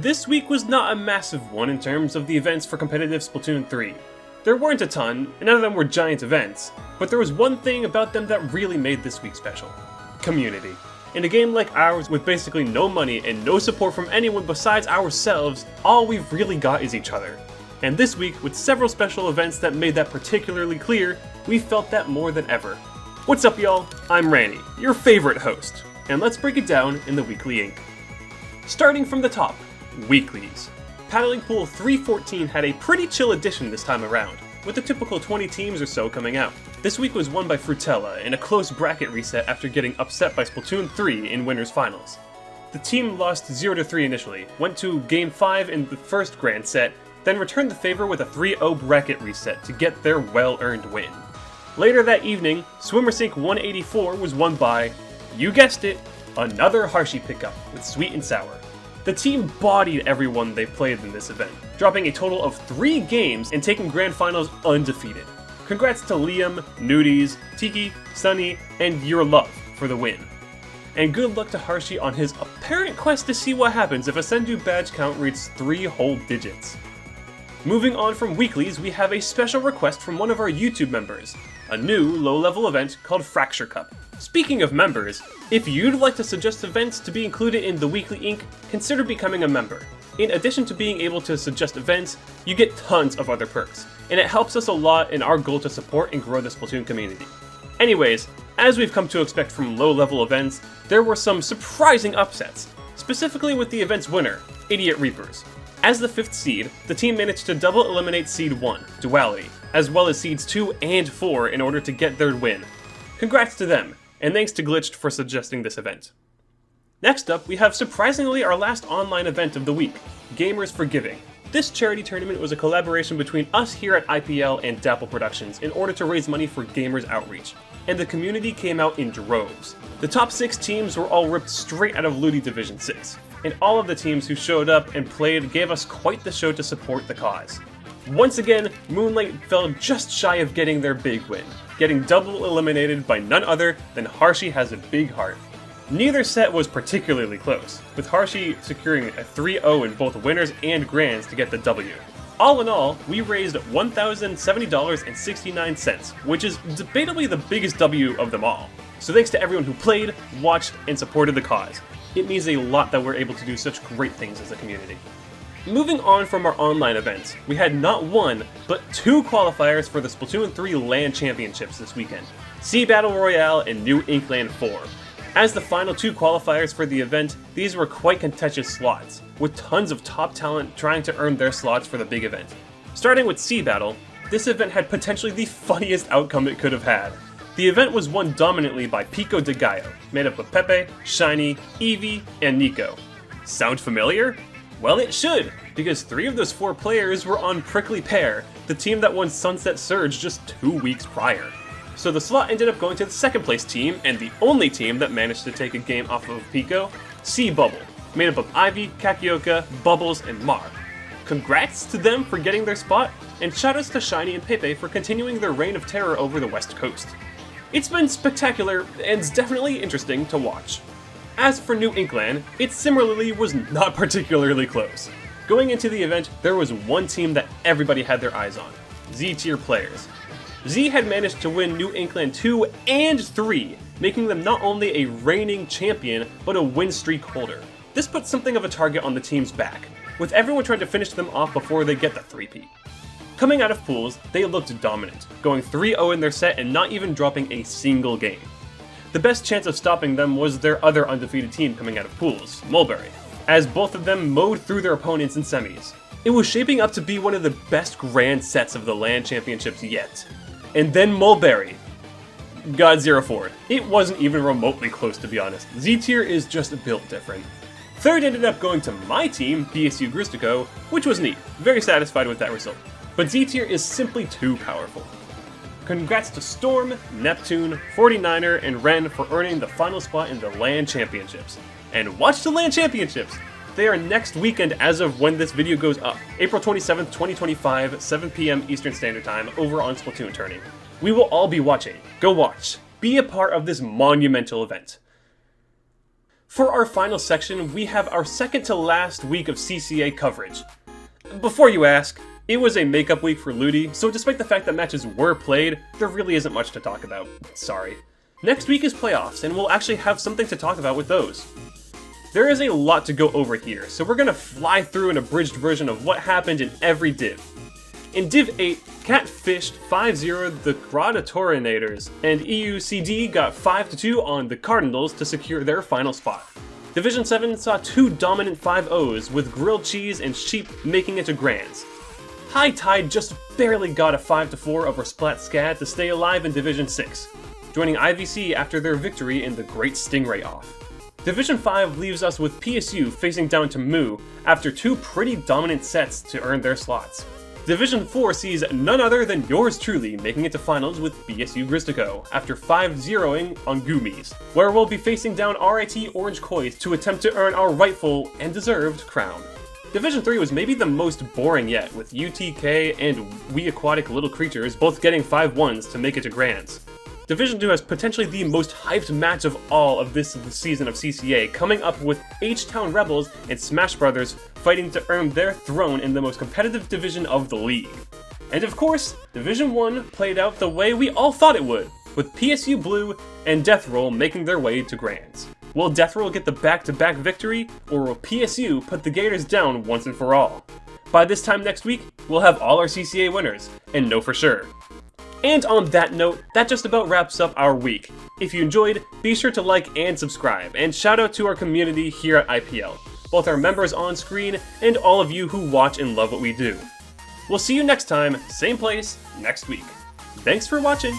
This week was not a massive one in terms of the events for competitive Splatoon 3. There weren't a ton, and none of them were giant events, but there was one thing about them that really made this week special. Community. In a game like ours, with basically no money and no support from anyone besides ourselves, all we've really got is each other. And this week, with several special events that made that particularly clear, we felt that more than ever. What's up, y'all? I'm Ranny, your favorite host, and let's break it down in the Weekly Ink. Starting from the top, Weeklies. Paddling Pool 314 had a pretty chill edition this time around, with a typical 20 teams or so coming out. This week was won by Frutella in a close bracket reset after getting upset by Splatoon 3 in winners finals. The team lost 0-3 initially, went to Game 5 in the first grand set, then returned the favor with a 3-0 bracket reset to get their well-earned win. Later that evening, Swimmer Sync 184 was won by, you guessed it, another Hershey pickup with Sweet and Sour. The team bodied everyone they played in this event, dropping a total of 3 games and taking grand finals undefeated. Congrats to Liam, Nudies, Tiki, Sunny, and Your Love for the win. And good luck to Hershey on his apparent quest to see what happens if a Sendu badge count reaches 3 whole digits. Moving on from Weeklies, we have a special request from one of our YouTube members, a new low-level event called Fracture Cup. Speaking of members, if you'd like to suggest events to be included in the Weekly Ink, consider becoming a member. In addition to being able to suggest events, you get tons of other perks, and it helps us a lot in our goal to support and grow the Splatoon community. Anyways, as we've come to expect from low-level events, there were some surprising upsets, specifically with the event's winner, Idiot Reapers. As the 5th seed, the team managed to double eliminate Seed 1, Duality, as well as Seeds 2 and 4 in order to get their win. Congrats to them, and thanks to Glitched for suggesting this event. Next up, we have surprisingly our last online event of the week, Gamers for Giving. This charity tournament was a collaboration between us here at IPL and Dapple Productions in order to raise money for gamers outreach, and the community came out in droves. The top 6 teams were all ripped straight out of Ludi Division 6, and all of the teams who showed up and played gave us quite the show to support the cause. Once again, Moonlight fell just shy of getting their big win, getting double eliminated by none other than Hershey Has a Big Heart. Neither set was particularly close, with Hershey securing a 3-0 in both winners and grands to get the W. All in all, we raised $1,070.69, which is debatably the biggest W of them all. So thanks to everyone who played, watched, and supported the cause. It means a lot that we're able to do such great things as a community. Moving on from our online events, we had not one, but 2 qualifiers for the Splatoon 3 LAN Championships this weekend, Sea Battle Royale and New Inkland 4. As the final 2 qualifiers for the event, these were quite contentious slots, with tons of top talent trying to earn their slots for the big event. Starting with Sea Battle, this event had potentially the funniest outcome it could have had. The event was won dominantly by Pico de Gallo, made up of Pepe, Shiny, Eevee, and Nico. Sound familiar? Well, it should, because 3 of those 4 players were on Prickly Pear, the team that won Sunset Surge just 2 weeks prior. So the slot ended up going to the 2nd place team, and the only team that managed to take a game off of Pico, Sea Bubble, made up of Ivy, Kakioka, Bubbles, and Mar. Congrats to them for getting their spot, and shoutouts to Shiny and Pepe for continuing their reign of terror over the West Coast. It's been spectacular, and it's definitely interesting to watch. As for New Inkland, it similarly was not particularly close. Going into the event, there was one team that everybody had their eyes on, Z-tier players. Z had managed to win New Inkland 2 and 3, making them not only a reigning champion, but a win streak holder. This put something of a target on the team's back, with everyone trying to finish them off before they get the 3-peat. Coming out of pools, they looked dominant, going 3-0 in their set and not even dropping a single game. The best chance of stopping them was their other undefeated team coming out of pools, Mulberry, as both of them mowed through their opponents in semis. It was shaping up to be one of the best grand sets of the LAN Championships yet. And then Mulberry got 0-4. It wasn't even remotely close, to be honest. Z-tier is just built different. Third ended up going to my team, BSU Gristico, which was neat. Very satisfied with that result. But Z-tier is simply too powerful. Congrats to Storm, Neptune, 49er, and Ren for earning the final spot in the LAN Championships. And watch the LAN Championships! They are next weekend as of when this video goes up, April 27th, 2025, 7 PM Eastern Standard Time, over on Splatoon Tourney. We will all be watching. Go watch. Be a part of this monumental event. For our final section, we have our second to last week of CCA coverage. Before you ask, it was a makeup week for Ludi, so despite the fact that matches were played, there really isn't much to talk about. Sorry. Next week is playoffs, and we'll actually have something to talk about with those. There is a lot to go over here, so we're gonna fly through an abridged version of what happened in every div. In Div 8, Cat fished 5-0 the Gradatorinators, and EUCD got 5-2 on the Cardinals to secure their final spot. Division 7 saw two dominant 5-0s, with Grilled Cheese and Sheep making it to Grands. High Tide just barely got a 5-4 over Splat Scad to stay alive in Division 6, joining IVC after their victory in the Great Stingray Off. Division 5 leaves us with PSU facing down to Moo after two pretty dominant sets to earn their slots. Division 4 sees none other than yours truly making it to finals with BSU Gristico after 5-0ing on Goomies, where we'll be facing down RIT Orange Koi to attempt to earn our rightful and deserved crown. Division 3 was maybe the most boring yet, with UTK and We Aquatic Little Creatures both getting 5-1s to make it to Grands. Division 2 has potentially the most hyped match of all of this season of CCA, coming up with H-Town Rebels and Smash Brothers fighting to earn their throne in the most competitive division of the league. And of course, Division 1 played out the way we all thought it would, with PSU Blue and Death Roll making their way to Grands. Will Death Roll get the back-to-back victory, or will PSU put the Gators down once and for all? By this time next week, we'll have all our CCA winners, and know for sure. And on that note, that just about wraps up our week. If you enjoyed, be sure to like and subscribe, and shout out to our community here at IPL, both our members on screen and all of you who watch and love what we do. We'll see you next time, same place, next week. Thanks for watching!